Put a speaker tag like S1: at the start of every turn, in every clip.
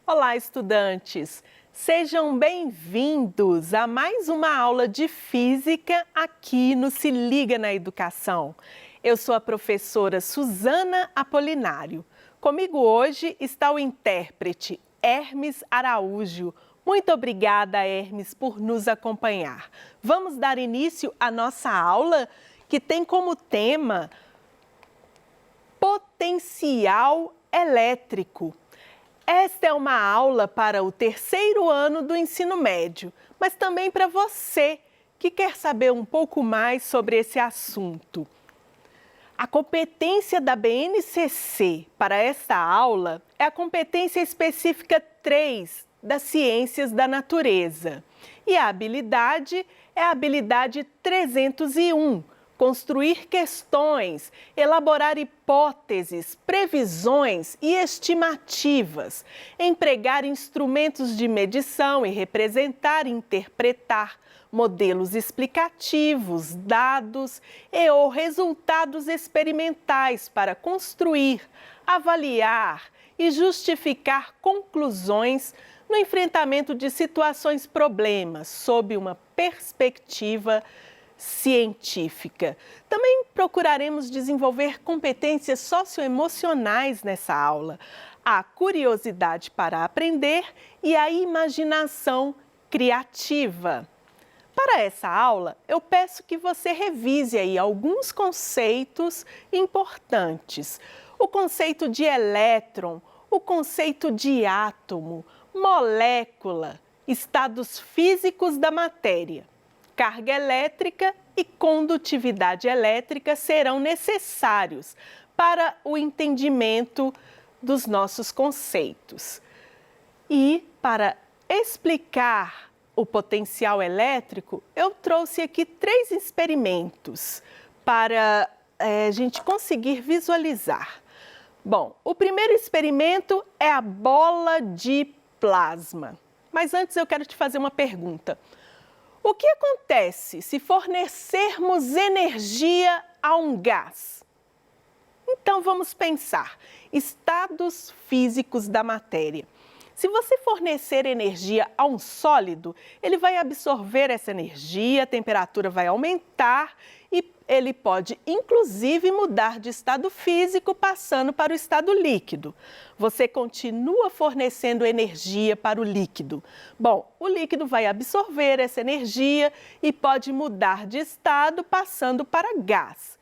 S1: Olá, estudantes! Sejam bem-vindos a mais uma aula de Física aqui no Se Liga na Educação. Eu sou a professora Suzana Apolinário. Comigo hoje está o intérprete Hermes Araújo. Muito obrigada, Hermes, por nos acompanhar. Vamos dar início à nossa aula, que tem como tema potencial elétrico. Esta é uma aula para o terceiro ano do ensino médio, mas também para você que quer saber um pouco mais sobre esse assunto. A competência da BNCC para esta aula é a competência específica 3 das ciências da natureza. E a habilidade é a habilidade 301. Construir questões, elaborar hipóteses, previsões e estimativas, empregar instrumentos de medição e representar e interpretar modelos explicativos, dados ou resultados experimentais para construir, avaliar e justificar conclusões no enfrentamento de situações problemas sob uma perspectiva científica. Também procuraremos desenvolver competências socioemocionais nessa aula, a curiosidade para aprender e a imaginação criativa. Para essa aula, eu peço que você revise aí alguns conceitos importantes. O conceito de elétron, o conceito de átomo, molécula, estados físicos da matéria. Carga elétrica e condutividade elétrica serão necessários para o entendimento dos nossos conceitos. E para explicar o potencial elétrico, eu trouxe aqui 3 experimentos para a gente conseguir visualizar. Bom, o primeiro experimento é a bola de plasma. Mas antes eu quero te fazer uma pergunta. O que acontece se fornecermos energia a um gás? Então vamos pensar, estados físicos da matéria. Se você fornecer energia a um sólido, ele vai absorver essa energia, a temperatura vai aumentar e ele pode, inclusive, mudar de estado físico, passando para o estado líquido. Você continua fornecendo energia para o líquido. Bom, o líquido vai absorver essa energia e pode mudar de estado, passando para gás.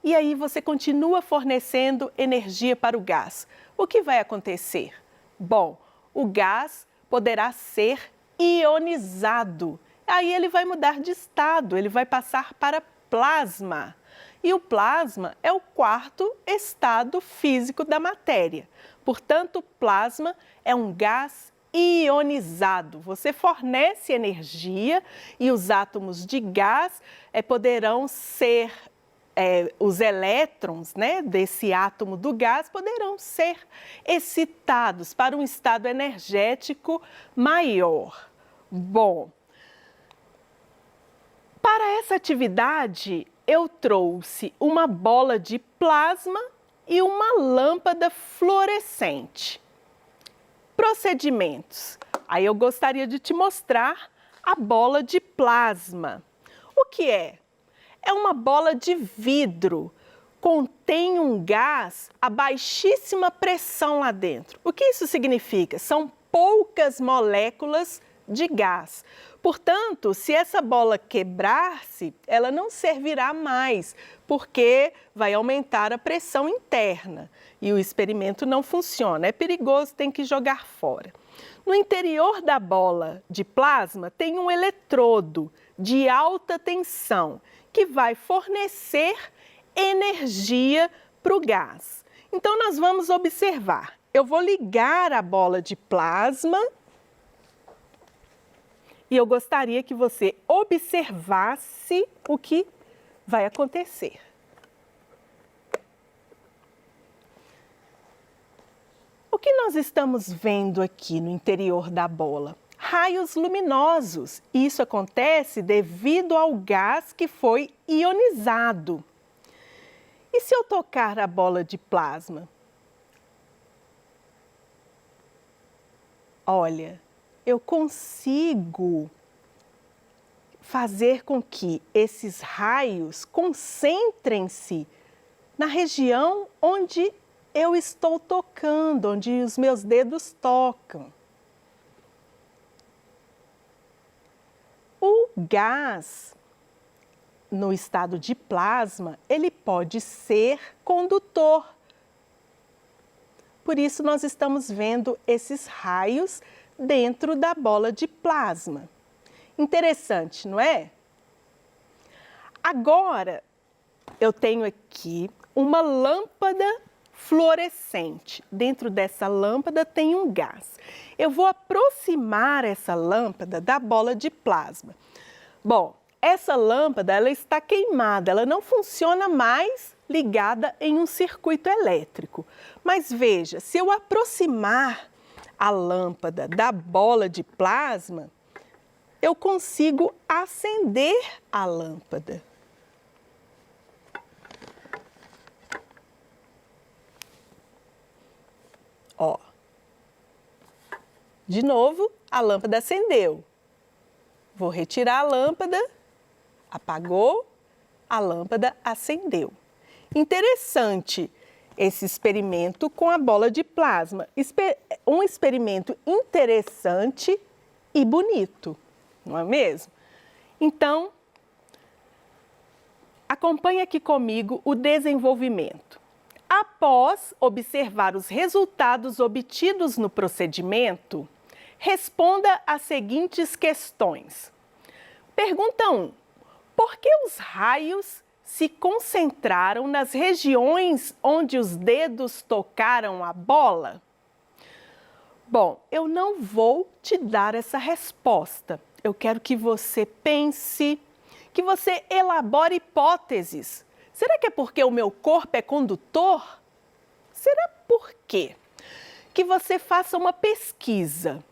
S1: E aí você continua fornecendo energia para o gás. O que vai acontecer? Bom, o gás poderá ser ionizado. Aí ele vai mudar de estado, ele vai passar para plasma. E o plasma é o 4º estado físico da matéria. Portanto, plasma é um gás ionizado. Você fornece energia e os átomos de gás poderão ser, os elétrons, né, desse átomo do gás poderão ser excitados para um estado energético maior. Bom, para essa atividade, eu trouxe uma bola de plasma e uma lâmpada fluorescente. Procedimentos. Aí eu gostaria de te mostrar a bola de plasma. O que é? É uma bola de vidro. Contém um gás a baixíssima pressão lá dentro. O que isso significa? São poucas moléculas de gás. Portanto, se essa bola quebrar-se, ela não servirá mais, porque vai aumentar a pressão interna e o experimento não funciona. É perigoso, tem que jogar fora. No interior da bola de plasma tem um eletrodo de alta tensão que vai fornecer energia para o gás. Então, nós vamos observar. Eu vou ligar a bola de plasma e eu gostaria que você observasse o que vai acontecer. O que nós estamos vendo aqui no interior da bola? Raios luminosos. Isso acontece devido ao gás que foi ionizado. E se eu tocar a bola de plasma? olha, eu consigo fazer com que esses raios concentrem-se na região onde eu estou tocando, onde os meus dedos tocam. O gás, no estado de plasma, ele pode ser condutor. Por isso, nós estamos vendo esses raios dentro da bola de plasma. Interessante, não é? Agora, eu tenho aqui uma lâmpada fluorescente. Dentro dessa lâmpada tem um gás. Eu vou aproximar essa lâmpada da bola de plasma. Bom, essa lâmpada ela está queimada, ela não funciona mais ligada em um circuito elétrico. Mas veja, se eu aproximar a lâmpada da bola de plasma, eu consigo acender a lâmpada. Ó, de novo, a lâmpada acendeu. Vou retirar a lâmpada, apagou, a lâmpada acendeu. Interessante esse experimento com a bola de plasma. Um experimento interessante e bonito, não é mesmo? Então, acompanhe aqui comigo o desenvolvimento. Após observar os resultados obtidos no procedimento, responda às seguintes questões. Pergunta 1. Por que os raios se concentraram nas regiões onde os dedos tocaram a bola? Bom, eu não vou te dar essa resposta. Eu quero que você pense, que você elabore hipóteses. Será que é porque o meu corpo é condutor? Será por quê? Que você faça uma pesquisa.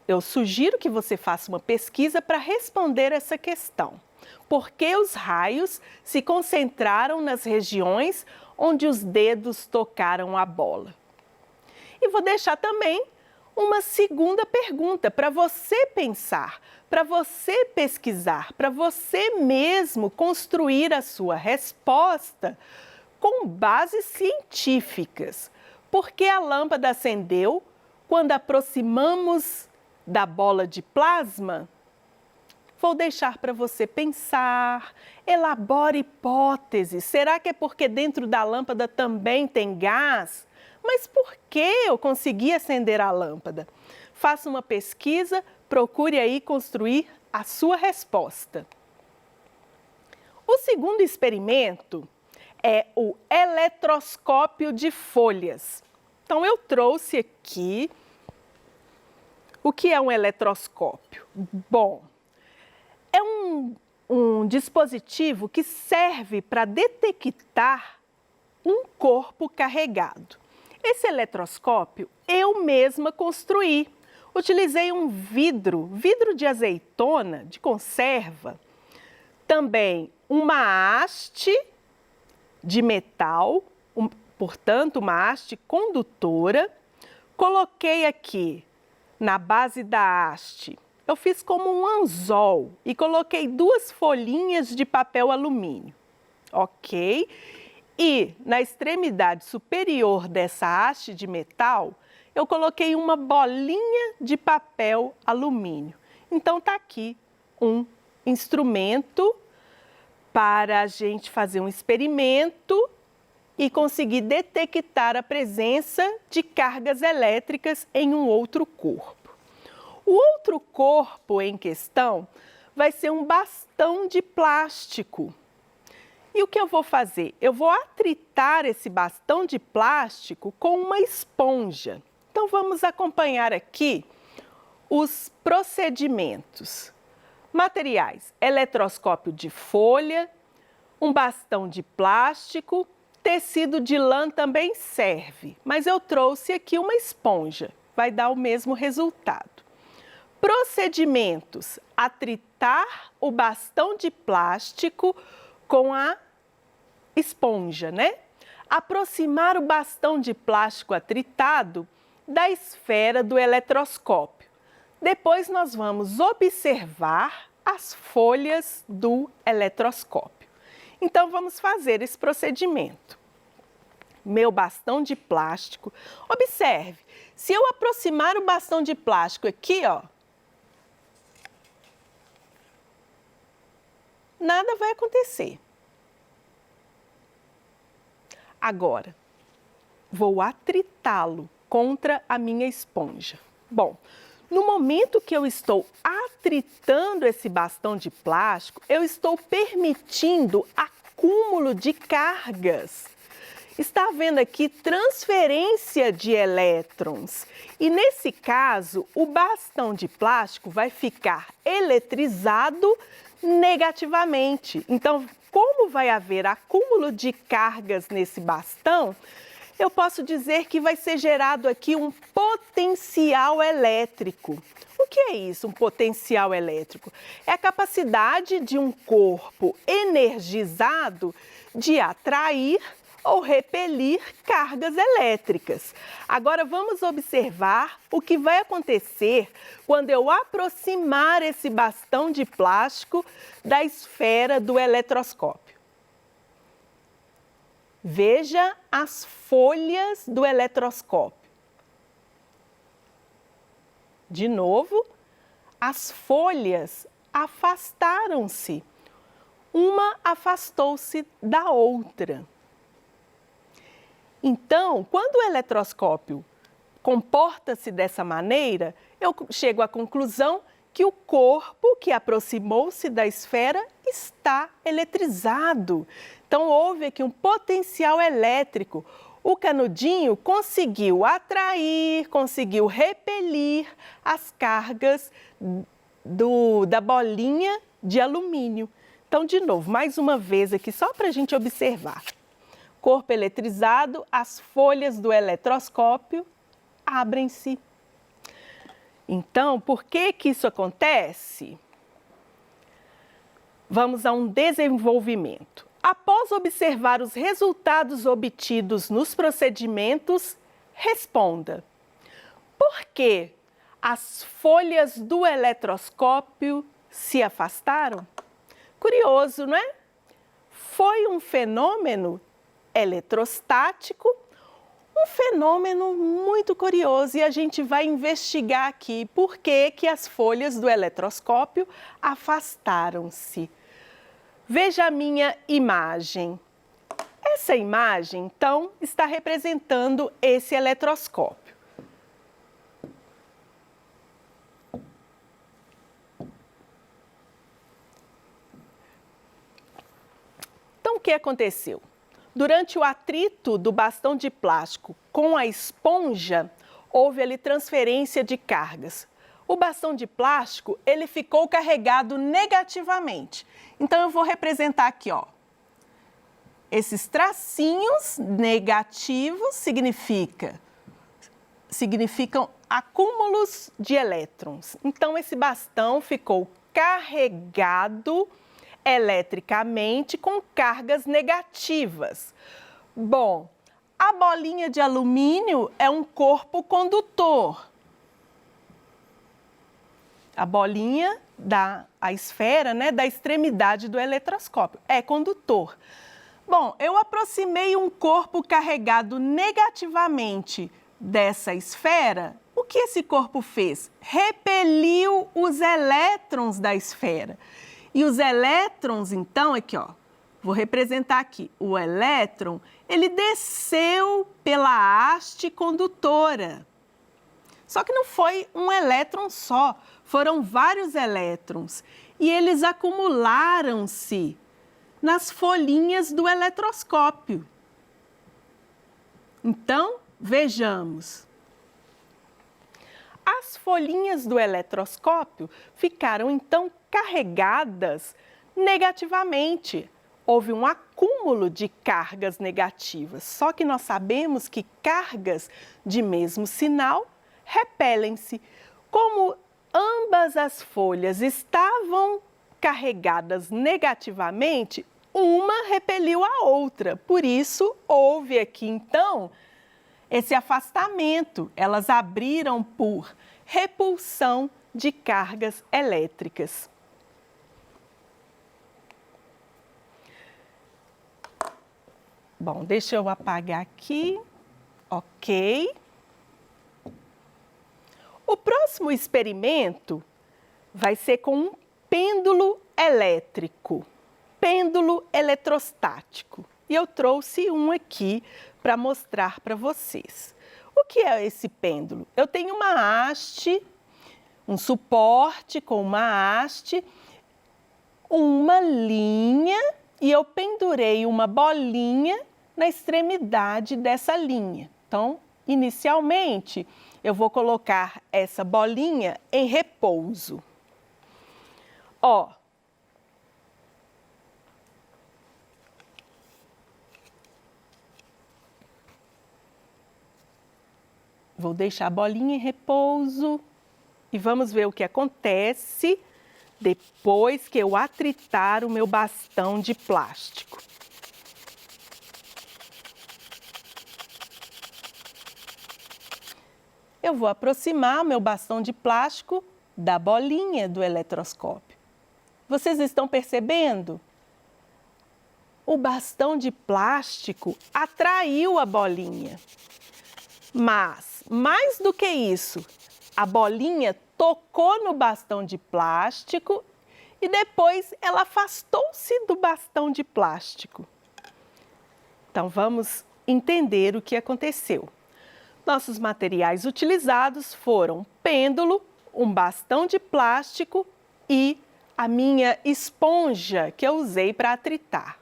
S1: Eu sugiro que você faça uma pesquisa para responder essa questão. Por que os raios se concentraram nas regiões onde os dedos tocaram a bola? E vou deixar também uma segunda pergunta para você pensar, para você pesquisar, para você mesmo construir a sua resposta com bases científicas. Por que a lâmpada acendeu quando aproximamos da bola de plasma? Vou deixar para você pensar, elabore hipóteses. Será que é porque dentro da lâmpada também tem gás? Mas por que eu consegui acender a lâmpada? Faça uma pesquisa, procure aí construir a sua resposta. O segundo experimento é o eletroscópio de folhas. Então, eu trouxe aqui o que é um eletroscópio. Bom, é um dispositivo que serve para detectar um corpo carregado. Esse eletroscópio eu mesma construí. Utilizei um vidro de azeitona, de conserva, também uma haste de metal, portanto uma haste condutora. Coloquei aqui na base da haste, eu fiz como um anzol e coloquei 2 folhinhas de papel alumínio, ok? E na extremidade superior dessa haste de metal, eu coloquei uma bolinha de papel alumínio. Então, está aqui um instrumento para a gente fazer um experimento e conseguir detectar a presença de cargas elétricas em um outro corpo. O outro corpo em questão vai ser um bastão de plástico. E o que eu vou fazer? Eu vou atritar esse bastão de plástico com uma esponja. Então, vamos acompanhar aqui os procedimentos. Materiais: eletroscópio de folha, um bastão de plástico, tecido de lã também serve, mas eu trouxe aqui uma esponja, vai dar o mesmo resultado. Procedimentos: atritar o bastão de plástico com a esponja, né? Aproximar o bastão de plástico atritado da esfera do eletroscópio. Depois nós vamos observar as folhas do eletroscópio. Então vamos fazer esse procedimento. Meu bastão de plástico. Observe, se eu aproximar o bastão de plástico aqui, ó, nada vai acontecer. Agora, vou atritá-lo contra a minha esponja. Bom, no momento que eu estou atritando esse bastão de plástico, eu estou permitindo acúmulo de cargas. Está havendo aqui transferência de elétrons e, nesse caso, o bastão de plástico vai ficar eletrizado negativamente. Então, como vai haver acúmulo de cargas nesse bastão, eu posso dizer que vai ser gerado aqui um potencial elétrico. O que é isso, um potencial elétrico? É a capacidade de um corpo energizado de atrair ou repelir cargas elétricas. Agora vamos observar o que vai acontecer quando eu aproximar esse bastão de plástico da esfera do eletroscópio. Veja as folhas do eletroscópio. De novo, as folhas afastaram-se. Uma afastou-se da outra. Então, quando o eletroscópio comporta-se dessa maneira, eu chego à conclusão que o corpo que aproximou-se da esfera está eletrizado. Então, houve aqui um potencial elétrico. O canudinho conseguiu atrair, conseguiu repelir as cargas da bolinha de alumínio. Então, de novo, mais uma vez aqui, só para a gente observar. Corpo eletrizado, as folhas do eletroscópio abrem-se. Então, por que isso acontece? Vamos a um desenvolvimento. Após observar os resultados obtidos nos procedimentos, responda: por que as folhas do eletroscópio se afastaram? Curioso, não é? Foi um fenômeno eletrostático, um fenômeno muito curioso, e a gente vai investigar aqui por que as folhas do eletroscópio afastaram-se. Veja a minha imagem. Essa imagem, então, está representando esse eletroscópio. Então, o que aconteceu? Durante o atrito do bastão de plástico com a esponja, houve ali transferência de cargas. O bastão de plástico, ele ficou carregado negativamente. Então, eu vou representar aqui, ó. Esses tracinhos negativos significam acúmulos de elétrons. Então, esse bastão ficou carregado eletricamente com cargas negativas. Bom, a bolinha de alumínio é um corpo condutor. A bolinha a esfera, né, da extremidade do eletroscópio é condutor. Bom, eu aproximei um corpo carregado negativamente dessa esfera. O que esse corpo fez? Repeliu os elétrons da esfera. E os elétrons, então, aqui, ó, vou representar aqui. O elétron, ele desceu pela haste condutora. Só que não foi um elétron só, foram vários elétrons. E eles acumularam-se nas folhinhas do eletroscópio. Então, vejamos. As folhinhas do eletroscópio ficaram, então, carregadas negativamente. Houve um acúmulo de cargas negativas. Só que nós sabemos que cargas de mesmo sinal repelem-se. Como ambas as folhas estavam carregadas negativamente, uma repeliu a outra. Por isso, houve aqui, então, esse afastamento. Elas abriram por repulsão de cargas elétricas. Bom, deixa eu apagar aqui. Ok. O próximo experimento vai ser com um pêndulo elétrico, pêndulo eletrostático. E eu trouxe um aqui para mostrar para vocês. O que é esse pêndulo? Eu tenho uma haste, um suporte com uma haste, uma linha e eu pendurei uma bolinha na extremidade dessa linha. Então, inicialmente, eu vou colocar essa bolinha em repouso. Ó. Vou deixar a bolinha em repouso e vamos ver o que acontece depois que eu atritar o meu bastão de plástico. Eu vou aproximar o meu bastão de plástico da bolinha do eletroscópio. Vocês estão percebendo? O bastão de plástico atraiu a bolinha. Mas, mais do que isso, a bolinha tocou no bastão de plástico e depois ela afastou-se do bastão de plástico. Então, vamos entender o que aconteceu. Nossos materiais utilizados foram pêndulo, um bastão de plástico e a minha esponja que eu usei para atritar.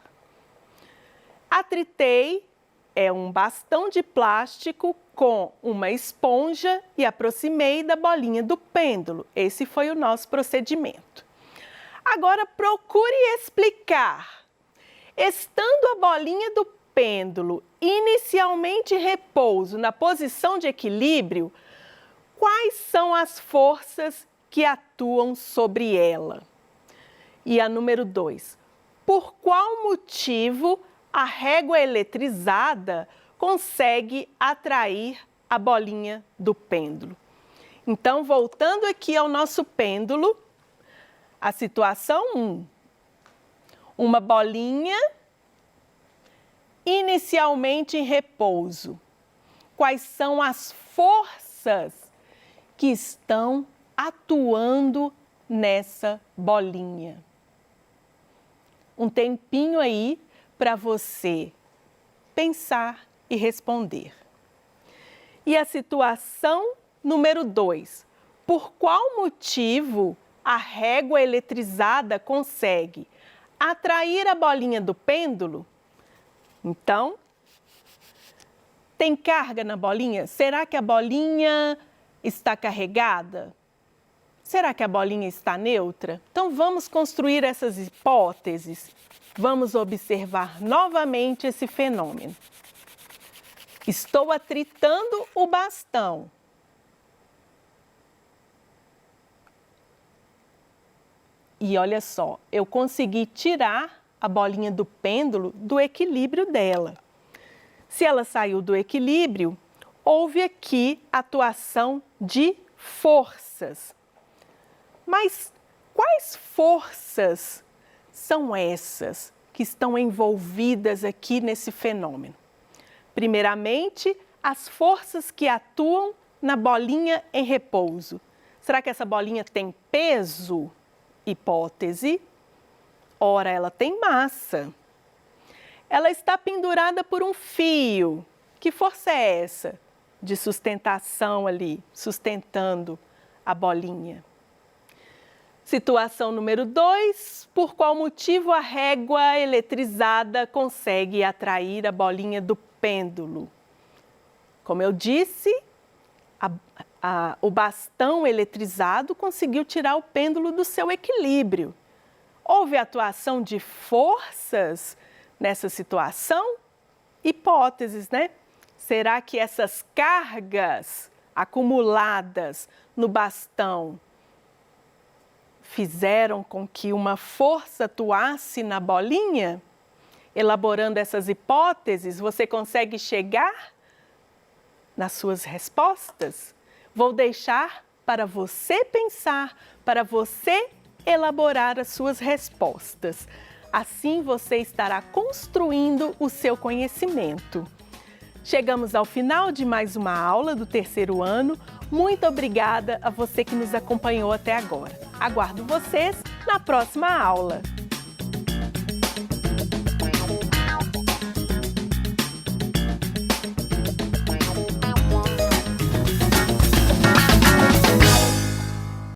S1: Atritei é um bastão de plástico com uma esponja e aproximei da bolinha do pêndulo. Esse foi o nosso procedimento. Agora procure explicar. Estando a bolinha do pêndulo inicialmente em repouso na posição de equilíbrio, quais são as forças que atuam sobre ela? E a número 2, por qual motivo a régua eletrizada consegue atrair a bolinha do pêndulo? Então, voltando aqui ao nosso pêndulo, a situação 1, uma bolinha inicialmente em repouso. Quais são as forças que estão atuando nessa bolinha? Um tempinho aí para você pensar e responder. E a situação número 2, por qual motivo a régua eletrizada consegue atrair a bolinha do pêndulo? Então, tem carga na bolinha? Será que a bolinha está carregada? Será que a bolinha está neutra? Então, vamos construir essas hipóteses. Vamos observar novamente esse fenômeno. Estou atritando o bastão. E olha só, eu consegui tirar a bolinha do pêndulo do equilíbrio dela. Se ela saiu do equilíbrio, houve aqui atuação de forças. Mas quais forças são essas que estão envolvidas aqui nesse fenômeno? Primeiramente, as forças que atuam na bolinha em repouso. Será que essa bolinha tem peso? Hipótese. Ora, ela tem massa. Ela está pendurada por um fio. Que força é essa? De sustentação ali, sustentando a bolinha. Situação número 2, por qual motivo a régua eletrizada consegue atrair a bolinha do pêndulo? Como eu disse, o bastão eletrizado conseguiu tirar o pêndulo do seu equilíbrio. Houve atuação de forças nessa situação? Hipóteses, né? Será que essas cargas acumuladas no bastão fizeram com que uma força atuasse na bolinha? Elaborando essas hipóteses, você consegue chegar nas suas respostas? Vou deixar para você pensar, para você elaborar as suas respostas. Assim você estará construindo o seu conhecimento. Chegamos ao final de mais uma aula do terceiro ano. Muito obrigada a você que nos acompanhou até agora. Aguardo vocês na próxima aula.